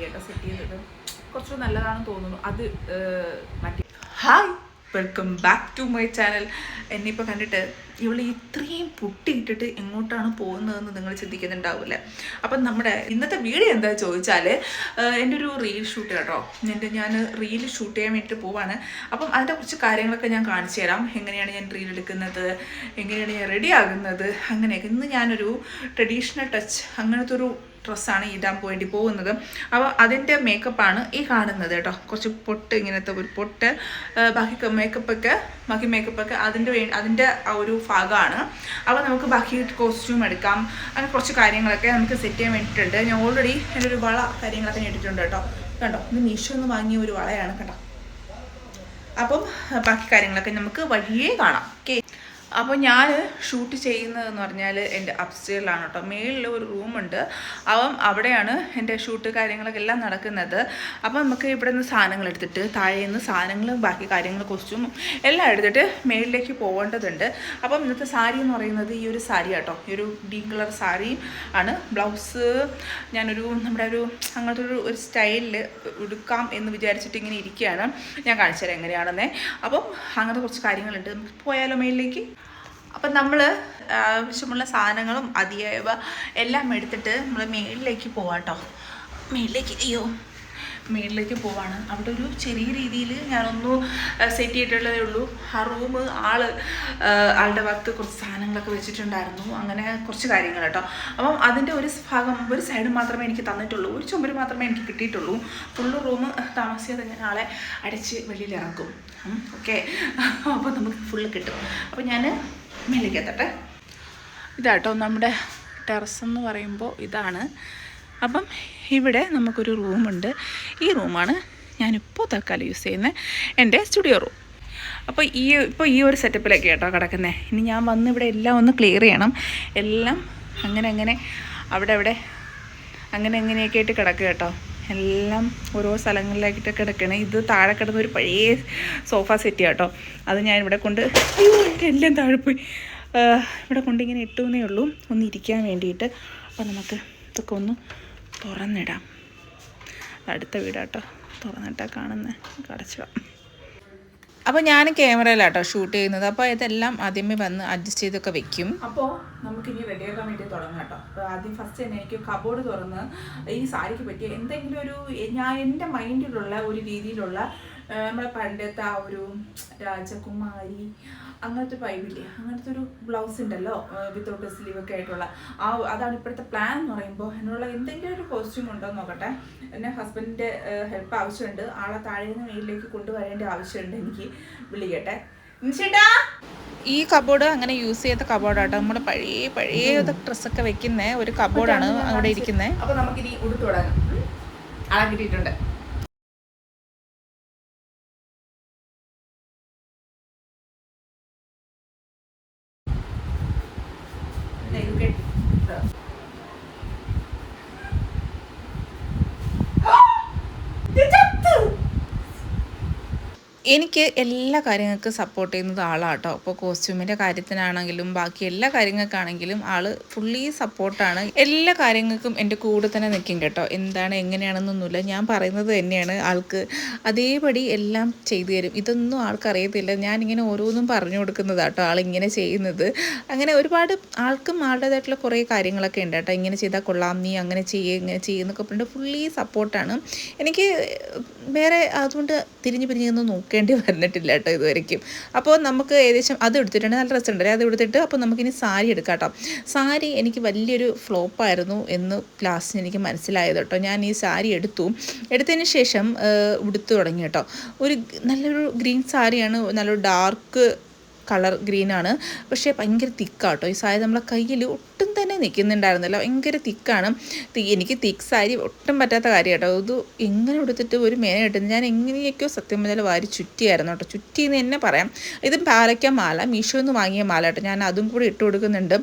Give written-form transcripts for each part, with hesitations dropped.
കേട്ടോ സെറ്റ് ചെയ്തത്. കുറച്ചുകൂടെ നല്ലതാണെന്ന് തോന്നുന്നു. അത് മറ്റേ hi, welcome back to my channel. എന്നിപ്പോൾ കണ്ടിട്ട് ഇവൾ ഇത്രയും പൊട്ടിയിട്ടിട്ട് എങ്ങോട്ടാണ് പോകുന്നതെന്ന് നിങ്ങൾ ചിന്തിക്കുന്നുണ്ടാവില്ലേ. അപ്പം നമ്മുടെ ഇന്നത്തെ വീഡിയോ എന്താ ചോദിച്ചാൽ, എൻ്റെ ഒരു റീൽ ഷൂട്ട് കേട്ടോ. ഞാൻ റീൽ ഷൂട്ട് ചെയ്യാൻ വേണ്ടിയിട്ട് പോവാണ്. അപ്പം അതിൻ്റെ കുറച്ച് കാര്യങ്ങളൊക്കെ ഞാൻ കാണിച്ചു തരാം. എങ്ങനെയാണ് ഞാൻ റീൽ എടുക്കുന്നത്, എങ്ങനെയാണ് ഞാൻ റെഡി ആകുന്നത്, അങ്ങനെയൊക്കെ. ഇന്ന് ഞാനൊരു ട്രഡീഷണൽ ടച്ച് അങ്ങനത്തെ ഒരു ഡ്രസ്സാണ് ഇടാൻ വേണ്ടി പോകുന്നത്. അപ്പോൾ അതിൻ്റെ മേക്കപ്പാണ് ഈ കാണുന്നത് കേട്ടോ. കുറച്ച് പൊട്ട്, ഇങ്ങനത്തെ ഒരു പൊട്ട്, ബാക്കി മേക്കപ്പൊക്കെ അതിൻ്റെ ആ ഒരു ഭാഗമാണ്. അപ്പോൾ നമുക്ക് ബാക്കി കോസ്റ്റ്യൂം എടുക്കാം. അങ്ങനെ കുറച്ച് കാര്യങ്ങളൊക്കെ നമുക്ക് സെറ്റ് ചെയ്യാൻ വേണ്ടിയിട്ടുണ്ട്. ഞാൻ ഓൾറെഡി എൻ്റെ ഒരു വള കാര്യങ്ങളൊക്കെ ഇട്ടിട്ടുണ്ട് കേട്ടോ. കണ്ടോ, ഇത് മീഷോ നിന്ന് വാങ്ങിയ ഒരു വളയാണ് കേട്ടോ. അപ്പം ബാക്കി കാര്യങ്ങളൊക്കെ നമുക്ക് വഴിയേ കാണാം. ഓക്കെ, അപ്പോൾ ഞാൻ ഷൂട്ട് ചെയ്യുന്നതെന്ന് പറഞ്ഞാൽ എൻ്റെ അപ്സ്റ്റേറിലാണ് കേട്ടോ. മേളിൽ ഒരു റൂമുണ്ട്, അപ്പം അവിടെയാണ് എൻ്റെ ഷൂട്ട് കാര്യങ്ങളൊക്കെ എല്ലാം നടക്കുന്നത്. അപ്പം നമുക്ക് ഇവിടെ നിന്ന് സാധനങ്ങൾ എടുത്തിട്ട് താഴെ നിന്ന് സാധനങ്ങളും ബാക്കി കാര്യങ്ങൾ കോസ്റ്റ്യൂമും എല്ലാം എടുത്തിട്ട് മേളിലേക്ക് പോകേണ്ടതുണ്ട്. അപ്പം ഇന്നത്തെ സാരി എന്ന് പറയുന്നത് ഈ ഒരു സാരി കേട്ടോ. ഈ ഒരു ഗ്രീൻ കളർ സാരി ആണ്. ബ്ലൗസ് ഞാനൊരു നമ്മുടെ അങ്ങനത്തെ ഒരു സ്റ്റൈലിൽ എടുക്കാം എന്ന് വിചാരിച്ചിട്ട് ഇങ്ങനെ ഇരിക്കുകയാണ്. ഞാൻ കാണിച്ചു തരാം എങ്ങനെയാണെന്നേ. അപ്പം അങ്ങനത്തെ കുറച്ച് കാര്യങ്ങളുണ്ട്. പോയാലോ മേളിലേക്ക്. അപ്പം നമ്മൾ ആവശ്യമുള്ള സാധനങ്ങളും അതിയായവ എല്ലാം എടുത്തിട്ട് നമ്മൾ മേളിലേക്ക് പോവാം കേട്ടോ. മേളിലേക്ക് പോവാണ്. അവിടെ ഒരു ചെറിയ രീതിയിൽ ഞാനൊന്ന് സെറ്റ് ചെയ്തിട്ടുള്ളതേ ഉള്ളൂ. ആ റൂം ആളുടെ ഭാഗത്ത് കുറച്ച് സാധനങ്ങളൊക്കെ വെച്ചിട്ടുണ്ടായിരുന്നു. അങ്ങനെ കുറച്ച് കാര്യങ്ങൾ കേട്ടോ. അപ്പം അതിൻ്റെ ഒരു സൈഡ് മാത്രമേ എനിക്ക് തന്നിട്ടുള്ളൂ. ഒരു ചുമര് മാത്രമേ എനിക്ക് കിട്ടിയിട്ടുള്ളൂ. ഫുള്ള് റൂം താമസിയാതെ ഞാൻ ആളെ അടച്ച് വെളിയിൽ ഇറക്കും. ഓക്കെ, അപ്പോൾ നമുക്ക് ഫുള്ള് കിട്ടും. അപ്പോൾ ഞാൻ മേലേക്ക് എത്തട്ടെ. ഇതാട്ടോ നമ്മുടെ ടെറസ് എന്ന് പറയുമ്പോൾ ഇതാണ്. അപ്പം ഇവിടെ നമുക്കൊരു റൂമുണ്ട്. ഈ റൂമാണ് ഞാനിപ്പോൾ തൽക്കാലം യൂസ് ചെയ്യുന്നത്, എൻ്റെ സ്റ്റുഡിയോ റൂം. അപ്പോൾ ഈ ഒരു സെറ്റപ്പിലൊക്കെ കേട്ടോ കിടക്കുന്നത്. ഇനി ഞാൻ വന്ന് ഇവിടെ എല്ലാം ഒന്ന് ക്ലിയർ ചെയ്യണം. എല്ലാം അങ്ങനെ അവിടെ അങ്ങനെയൊക്കെ ആയിട്ട് കിടക്കുക കേട്ടോ. എല്ലാം ഓരോ സ്ഥലങ്ങളിലാക്കിയിട്ട് കിടക്കണം. ഇത് താഴെ കിടന്ന ഒരു പഴയ സോഫ സെറ്റ് കേട്ടോ. അത് ഞാൻ ഇവിടെ കൊണ്ട് എല്ലാം താഴെ പോയി ഇവിടെ കൊണ്ട് ഇങ്ങനെ ഇട്ടുന്നേ ഉള്ളൂ, ഒന്ന് ഇരിക്കാൻ വേണ്ടിയിട്ട്. അപ്പോൾ നമുക്ക് ഇതൊക്കെ ഒന്ന് തുറന്നിടാം. അടുത്ത വീടാട്ടോ, തുറന്നിട്ടാണ് കാണുന്നത്. അടച്ചു. അപ്പോൾ ഞാൻ ക്യാമറയിലാട്ടോ ഷൂട്ട് ചെയ്യുന്നത്. അപ്പോൾ ഇതെല്ലാം ആദ്യമേ വന്ന് അഡ്ജസ്റ്റ് ചെയ്തൊക്കെ വെക്കും. അപ്പോൾ നമുക്കിനി റെഡിയാക്കാൻ വേണ്ടി തുടങ്ങാം കേട്ടോ. അപ്പോൾ ആദ്യം ഫസ്റ്റ് തന്നെ എനിക്ക് കബോർഡ് തുറന്ന് ഈ സാരിക്ക് പറ്റിയ എന്തെങ്കിലും ഒരു എൻ്റെ മൈൻഡിലുള്ള ഒരു രീതിയിലുള്ള നമ്മളെ പണ്ടത്തെ ആ ഒരു രാജകുമാരി അങ്ങനത്തെ വൈബില്ലേ, അങ്ങനത്തെ ഒരു ബ്ലൗസ് ഉണ്ടല്ലോ വിത്തൗട്ട് സ്ലീവൊക്കെ ആയിട്ടുള്ള അതാണ് ഇപ്പോഴത്തെ പ്ലാൻ എന്ന് പറയുമ്പോൾ. അതിനുള്ള എന്തെങ്കിലും ഒരു കോസ്റ്റ്യൂം ഉണ്ടോ എന്ന് നോക്കട്ടെ. എൻ്റെ ഹസ്ബൻഡിൻ്റെ ഹെൽപ്പ് ആവശ്യമുണ്ട്. ആളെ താഴെ നിന്ന് മേലിലേക്ക് കൊണ്ടുവരേണ്ട ആവശ്യമുണ്ട്. എനിക്ക് വിളിക്കട്ടെ. ചേട്ടാ, ഈ കബോർഡ് അങ്ങനെ യൂസ് ചെയ്ത കബോർഡാട്ടോ. നമ്മുടെ പഴയ ഡ്രസ്സൊക്കെ വെക്കുന്ന ഒരു കബോർഡാണ് അവിടെ ഇരിക്കുന്നത്. അപ്പോൾ നമുക്കിനി ഉടുത്തു തുടങ്ങാം. ആളെ കിട്ടിയിട്ടുണ്ട്. എനിക്ക് എല്ലാ കാര്യങ്ങൾക്കും സപ്പോർട്ട് ചെയ്യുന്നത് ആളാട്ടോ. അപ്പോൾ കോസ്റ്റ്യൂമിൻ്റെ കാര്യത്തിനാണെങ്കിലും ബാക്കി എല്ലാ കാര്യങ്ങൾക്കാണെങ്കിലും ആൾ ഫുള്ളി സപ്പോർട്ടാണ്. എല്ലാ കാര്യങ്ങൾക്കും എൻ്റെ കൂടെ തന്നെ നിൽക്കും കേട്ടോ. എന്താണ് എങ്ങനെയാണെന്നൊന്നുമില്ല, ഞാൻ പറയുന്നത് തന്നെയാണ് ആൾക്ക് അതേപടി എല്ലാം ചെയ്തു തരും. ഇതൊന്നും ആൾക്കറിയത്തില്ല, ഞാനിങ്ങനെ ഓരോന്നും പറഞ്ഞു കൊടുക്കുന്നതാട്ടോ ആളിങ്ങനെ ചെയ്യുന്നത്. അങ്ങനെ ഒരുപാട് ആൾക്കും ആളുടേതായിട്ടുള്ള കുറേ കാര്യങ്ങളൊക്കെ ഉണ്ട് കേട്ടോ. ഇങ്ങനെ ചെയ്താൽ കൊള്ളാം, നീ അങ്ങനെ ചെയ്യുന്നൊക്കെ പറഞ്ഞിട്ട് ഫുള്ളി സപ്പോർട്ടാണ്. എനിക്ക് വേറെ അതുകൊണ്ട് തിരിഞ്ഞൊന്നും നോക്കേണ്ടി വന്നിട്ടില്ല കേട്ടോ ഇതുവരെയ്ക്കും. അപ്പോൾ നമുക്ക് ഏകദേശം അത് എടുത്തിട്ടുണ്ട്. നല്ല രസമുണ്ടല്ലേ അത് എടുത്തിട്ട്. അപ്പോൾ നമുക്കിനി സാരി എടുക്കാം കേട്ടോ. സാരി എനിക്ക് വലിയൊരു ഫ്ലോപ്പായിരുന്നു എന്ന് ലാസ്റ്റ് എനിക്ക് മനസ്സിലായത് കേട്ടോ. ഞാൻ ഈ സാരി എടുത്തതിന് ശേഷം ഉടുത്തു തുടങ്ങി കേട്ടോ. നല്ലൊരു ഗ്രീൻ സാരിയാണ്, നല്ലൊരു ഡാർക്ക് കളർ ഗ്രീനാണ്. പക്ഷേ ഭയങ്കര തിക്കാട്ടോ ഈ സാരി. നമ്മളെ കയ്യിൽ ഒട്ടും തന്നെ നിൽക്കുന്നുണ്ടായിരുന്നല്ലോ, ഭയങ്കര തിക്കാണ്. എനിക്ക് തിക്ക് സാരി ഒട്ടും പറ്റാത്ത കാര്യം കേട്ടോ. ഇത് എങ്ങനെ എടുത്തിട്ട് ഒരു മേന കിട്ടുന്നത്. ഞാൻ എങ്ങനെയൊക്കെയോ സത്യം പറഞ്ഞാൽ വാരി ചുറ്റിയായിരുന്നു കേട്ടോ. ചുറ്റിയെന്ന് തന്നെ പറയാം. ഇത് പാലയ്ക്ക മാല, മീഷോയിൽ നിന്ന് വാങ്ങിയ മാല കേട്ടോ. ഞാൻ അതും കൂടി ഇട്ട് കൊടുക്കുന്നുണ്ട്.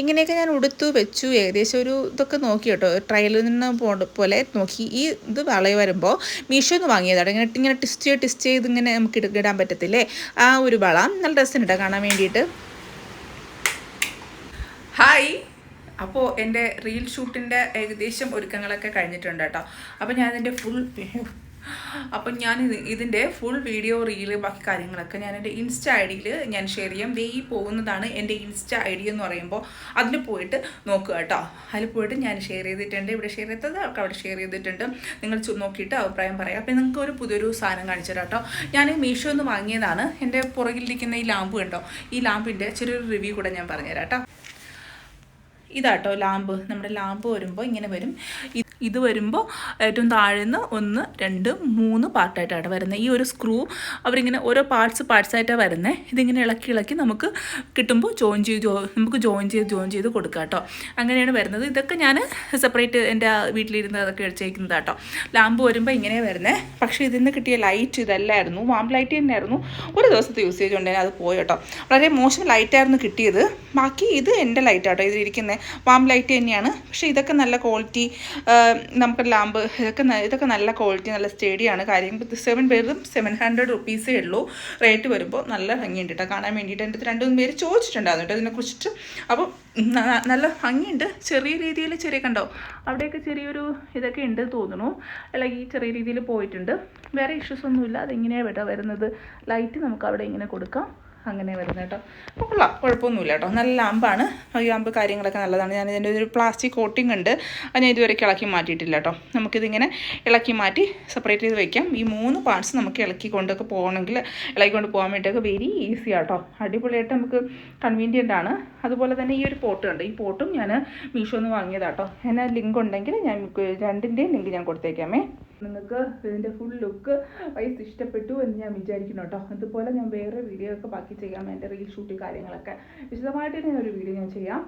ഇങ്ങനെയൊക്കെ ഞാൻ ഉടുത്തു വെച്ചു. ഏകദേശം ഒരു ഇതൊക്കെ നോക്കി കേട്ടോ, ട്രയലിൽ നിന്ന് പോലെ നോക്കി. ഇത് വളയ വരുമ്പോൾ മീഷോയിൽ നിന്ന് വാങ്ങിയതാണ്. ഇങ്ങനെ ടിസ്റ്റ് ചെയ്ത് ഇങ്ങനെ നമുക്ക് ഇടാൻ പറ്റത്തില്ലേ, ആ ഒരു വള. നല്ല രസമുണ്ട് കാണാൻ വേണ്ടിയിട്ട്. ഹായ്, അപ്പോൾ എൻ്റെ റീൽ ഷൂട്ടിൻ്റെ ഏകദേശം ഒരുക്കങ്ങളൊക്കെ കഴിഞ്ഞിട്ടുണ്ട് കേട്ടോ. അപ്പോൾ ഞാൻ ഇതിൻ്റെ ഫുൾ വീഡിയോ റീല് ബാക്കി കാര്യങ്ങളൊക്കെ ഞാൻ എൻ്റെ ഇൻസ്റ്റ ഐ ഡിയിൽ ഞാൻ ഷെയർ ചെയ്യാം. ഈ പോകുന്നതാണ് എൻ്റെ ഇൻസ്റ്റ ഐ ഡി എന്ന് പറയുമ്പോൾ അതിൽ പോയിട്ട് നോക്കുക കേട്ടോ. അതിൽ പോയിട്ട് ഞാൻ ഷെയർ ചെയ്തിട്ടുണ്ട്, ഇവിടെ ഷെയർ ചെയ്തത് അവർക്ക് അവിടെ ഷെയർ ചെയ്തിട്ടുണ്ട്. നിങ്ങൾ നോക്കിയിട്ട് അഭിപ്രായം പറയാം. അപ്പോൾ നിങ്ങൾക്ക് ഒരു പുതിയൊരു സാധനം കാണിച്ചു തരാം കേട്ടോ. ഞാൻ മീഷോ നിന്ന് വാങ്ങിയതാണ്. എൻ്റെ പുറകിലിരിക്കുന്ന ഈ ലാമ്പ് കണ്ടോ, ഈ ലാമ്പിൻ്റെ ചെറിയൊരു റിവ്യൂ കൂടെ ഞാൻ പറഞ്ഞുതരാം കേട്ടോ. ഇതാട്ടോ ലാമ്പ്. നമ്മുടെ ലാമ്പ് വരുമ്പോൾ ഇങ്ങനെ വരും. ഇത് വരുമ്പോൾ ഏറ്റവും താഴേന്ന് 1, 2, 3 പാർട്ടായിട്ടാണ് വരുന്നത്. ഈ ഒരു സ്ക്രൂ അവരിങ്ങനെ ഓരോ പാർട്സായിട്ടാണ് വരുന്നത്. ഇതിങ്ങനെ ഇളക്കി നമുക്ക് കിട്ടുമ്പോൾ നമുക്ക് ജോയിൻ ചെയ്ത് കൊടുക്കാം കേട്ടോ. അങ്ങനെയാണ് വരുന്നത്. ഇതൊക്കെ ഞാൻ സെപ്പറേറ്റ് എൻ്റെ വീട്ടിലിരുന്ന് അതൊക്കെ അടിച്ചേക്കുന്നത് കേട്ടോ. ലാമ്പ് വരുമ്പോൾ ഇങ്ങനെയാണ് വരുന്നത്. പക്ഷേ ഇതിൽ നിന്ന് കിട്ടിയ ലൈറ്റ് ഇതല്ലായിരുന്നു, വാം ലൈറ്റ് തന്നെയായിരുന്നു. ഒരു ദിവസത്തെ യൂസേജ് ഉണ്ടെങ്കിൽ അത് പോയി കേട്ടോ. വളരെ മോശം ലൈറ്റായിരുന്നു കിട്ടിയത്. ബാക്കി ഇത് എൻ്റെ ലൈറ്റ് ആട്ടോ, ഇതിലിരിക്കുന്നത് വാം ലൈറ്റ് തന്നെയാണ്. പക്ഷേ ഇതൊക്കെ നല്ല ക്വാളിറ്റി, നമുക്ക് ലാമ്പ് ഇതൊക്കെ നല്ല ക്വാളിറ്റി, നല്ല സ്റ്റേഡിയാണ്. കാര്യം 700 റുപ്പീസേ ഉള്ളൂ. റേറ്റ് വരുമ്പോൾ നല്ല ഭംഗിയുണ്ട് കേട്ടോ കാണാൻ വേണ്ടിയിട്ട്. എൻ്റെ 2-3 പേര് ചോദിച്ചിട്ടുണ്ടായിരുന്നു കേട്ടോ ഇതിനെക്കുറിച്ചിട്ട്. അപ്പോൾ നല്ല ഭംഗിയുണ്ട്. ചെറിയ രീതിയിൽ കണ്ടോ അവിടെയൊക്കെ ചെറിയൊരു ഇതൊക്കെ ഉണ്ട് തോന്നുന്നു, അല്ലെങ്കിൽ ചെറിയ രീതിയിൽ പോയിട്ടുണ്ട്. വേറെ ഇഷ്യൂസ് ഒന്നുമില്ല. അതെങ്ങനെയാണ് കേട്ടോ വരുന്നത്. ലൈറ്റ് നമുക്ക് അവിടെ ഇങ്ങനെ കൊടുക്കാം, അങ്ങനെ വരുന്നത് കേട്ടോ. അപ്പോൾ കൊള്ളാം, കുഴപ്പമൊന്നുമില്ല കേട്ടോ. നല്ല ലാമ്പാണ്. ഈ ലാമ്പ് കാര്യങ്ങളൊക്കെ നല്ലതാണ്. ഞാൻ ഇതിൻ്റെ ഒരു പ്ലാസ്റ്റിക് കോട്ടിംഗ് ഉണ്ട്, അത് ഞാൻ ഇതുവരെ ഇളക്കി മാറ്റിയിട്ടില്ല കേട്ടോ. നമുക്കിതിങ്ങനെ ഇളക്കി മാറ്റി സെപ്പറേറ്റ് ചെയ്ത് വയ്ക്കാം. ഈ 3 പാർട്സ് നമുക്ക് ഇളക്കിക്കൊണ്ടൊക്കെ പോകണമെങ്കിൽ ഇളക്കിക്കൊണ്ട് പോകാൻ വേണ്ടിയൊക്കെ വെരി ഈസി ആട്ടോ. അടിപൊളിയായിട്ട് നമുക്ക് കൺവീനിയൻ്റ് ആണ്. അതുപോലെ തന്നെ ഈ ഒരു പോട്ട് ഉണ്ട്. ഈ പോട്ടും ഞാൻ മീഷോ നിന്ന് വാങ്ങിയതാട്ടോ. എന്നാൽ ലിങ്ക് ഉണ്ടെങ്കിൽ ഞാൻ രണ്ടിൻ്റെയും ലിങ്ക് ഞാൻ കൊടുത്തേക്കാമേ. നിങ്ങൾക്ക് ഇതിൻ്റെ ഫുൾ ലുക്ക് വൈസ് ഇഷ്ടപ്പെട്ടു എന്ന് ഞാൻ വിചാരിക്കുന്നു കേട്ടോ. അതുപോലെ ഞാൻ വേറെ വീഡിയോ ഒക്കെ ബാക്കി ചെയ്യാം. എൻ്റെ റീൽ ഷൂട്ട് കാര്യങ്ങളൊക്കെ വിശദമായിട്ട് തന്നെ ഒരു വീഡിയോ ഞാൻ ചെയ്യാം.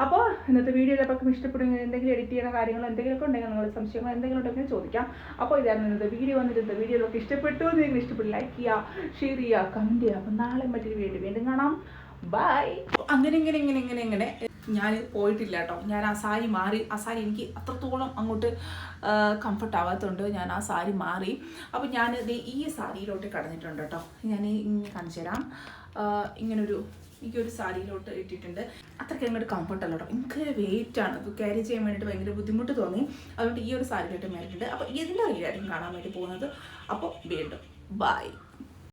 അപ്പോൾ ഇന്നത്തെ വീഡിയോയിൽ അപ്പം ഇഷ്ടപ്പെടുമെങ്കിൽ എന്തെങ്കിലും എഡിറ്റ് ചെയ്യുന്ന കാര്യങ്ങൾ എന്തെങ്കിലുമൊക്കെ ഉണ്ടെങ്കിൽ നിങ്ങൾ സംശയങ്ങൾ എന്തെങ്കിലും ഉണ്ടെങ്കിൽ ചോദിക്കാം. അപ്പോൾ ഇതായിരുന്നു ഇന്നത്തെ വീഡിയോ. വന്നിട്ട് വീഡിയോയിലൊക്കെ ഇഷ്ടപ്പെട്ടു നിങ്ങൾ ഇഷ്ടപ്പെട്ടു ലൈക്ക് ചെയ്യുക, ഷെയർ ചെയ്യുക, കമൻറ്റ് ചെയ്യുക. അപ്പം നാളെ മറ്റൊരു വീണ്ടും കാണാം. ബൈ. അങ്ങനെ ഞാൻ പോയിട്ടില്ല കേട്ടോ. ഞാൻ ആ സാരി മാറി. ആ സാരി എനിക്ക് അത്രത്തോളം അങ്ങോട്ട് കംഫർട്ട് ആവാത്തതുകൊണ്ട് ഞാൻ ആ സാരി മാറി. അപ്പോൾ ഞാൻ ഈ സാരിയിലോട്ട് കടന്നിട്ടുണ്ട് കേട്ടോ. ഞാൻ ഇങ്ങനെ കാണിച്ചു തരാം. എനിക്കൊരു സാരിയിലോട്ട് ഇട്ടിട്ടുണ്ട്. അത്രയ്ക്ക് അങ്ങോട്ട് കംഫർട്ടല്ല കേട്ടോ. ഭയങ്കര വെയിറ്റാണ്. അത് ക്യാരി ചെയ്യാൻ വേണ്ടിയിട്ട് ഭയങ്കര ബുദ്ധിമുട്ട് തോന്നി. അതുകൊണ്ട് ഈ ഒരു സാരിയിലോട്ട് മേലിട്ടുണ്ട്. അപ്പോൾ ഇതിൻ്റെ റീലായിരിക്കും കാണാൻ വേണ്ടി പോകുന്നത്. അപ്പോൾ വീണ്ടും ബൈ.